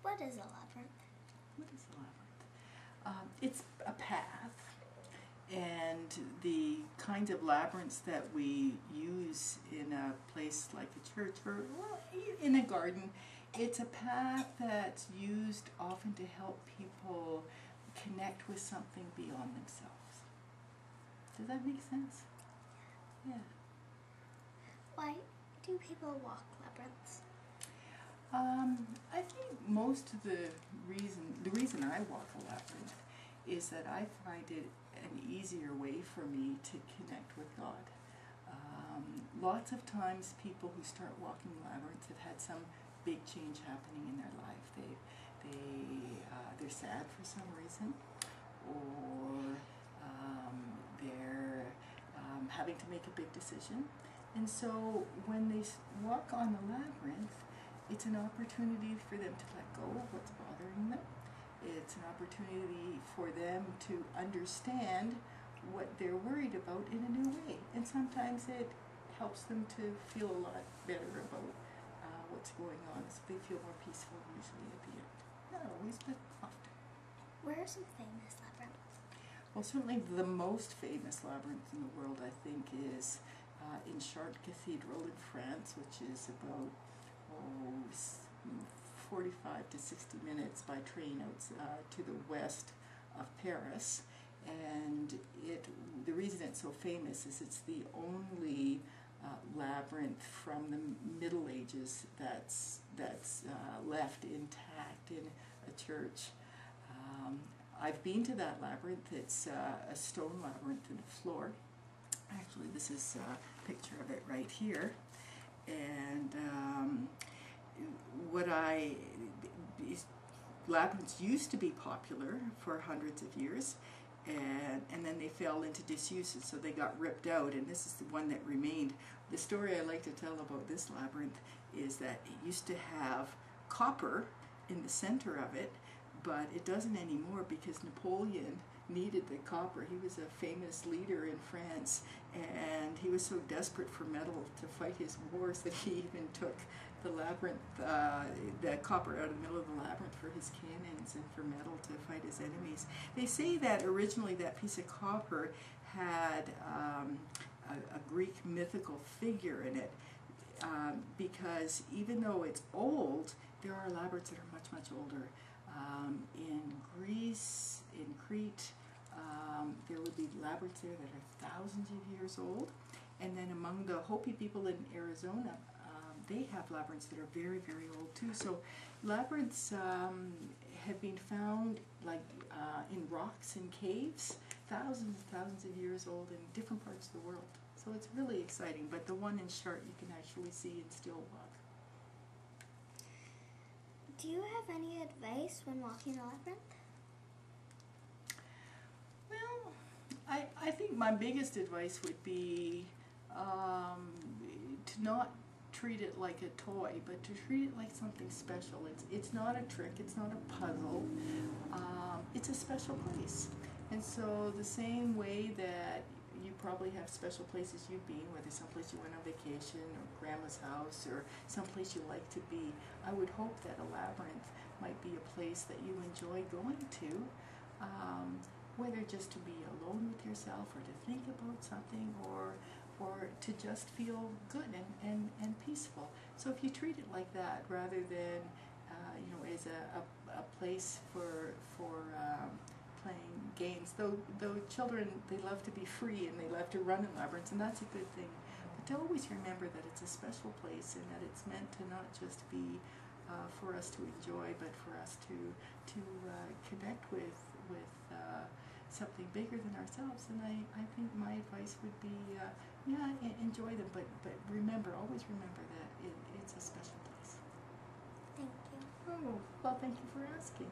What is a labyrinth? What is a labyrinth? It's a path, and the kinds of labyrinths that we use in a place like a church or in a garden, it's a path that's used often to help people connect with something beyond themselves. Does that make sense? Yeah. Why do people walk labyrinths? I think most of the reason I walk a labyrinth is that I find it an easier way for me to connect with God. Lots of times people who start walking labyrinths have had some big change happening in their life. They're sad for some reason, or they're having to make a big decision. And so when they walk on the labyrinth, it's an opportunity for them to let go of what's bothering them. It's an opportunity for them to understand what they're worried about in a new way. And sometimes it helps them to feel a lot better about what's going on, so they feel more peaceful usually at the end. Not always, but often. Where are some famous labyrinths? Well, certainly the most famous labyrinth in the world, I think, is in Chartres Cathedral in France, which is about 45 to 60 minutes by train out to the west of Paris. And the reason it's so famous is it's the only labyrinth from the Middle Ages that's left intact in a church. I've been to that labyrinth. It's a stone labyrinth in the floor. Actually, this is a picture of it right here. And labyrinths used to be popular for hundreds of years, and then they fell into disuse, so they got ripped out, and this is the one that remained. The story I like to tell about this labyrinth is that it used to have copper in the center of it, but it doesn't anymore because Napoleon needed the copper. He was a famous leader in France, and he was so desperate for metal to fight his wars that he even took the labyrinth, the copper out of the middle of the labyrinth for his cannons and for metal to fight his enemies. They say that originally that piece of copper had a Greek mythical figure in it, because even though it's old, there are labyrinths that are much, much older. In Greece, in Crete, there would be labyrinths there that are thousands of years old. And then among the Hopi people in Arizona, they have labyrinths that are very, very old too. So labyrinths have been found like in rocks and caves, thousands and thousands of years old in different parts of the world. So it's really exciting. But the one in Chartres you can actually see and still walk. Do you have any advice when walking a labyrinth? Well, I think my biggest advice would be to not treat it like a toy, but to treat it like something special. It's not a trick, it's not a puzzle, it's a special place. And so the same way that you probably have special places you've been, whether someplace you went on vacation or grandma's house or someplace you like to be, I would hope that a labyrinth might be a place that you enjoy going to, whether just to be alone with yourself or to think about something or to just feel good and peaceful. So if you treat it like that rather than as a place for playing games, though children, they love to be free and they love to run in labyrinths, and that's a good thing. But to always remember that it's a special place and that it's meant to not just be for us to enjoy, but for us to connect with something bigger than ourselves. And I think my advice would be, enjoy them, but remember, always remember that it's a special place. Thank you. Oh, well, thank you for asking.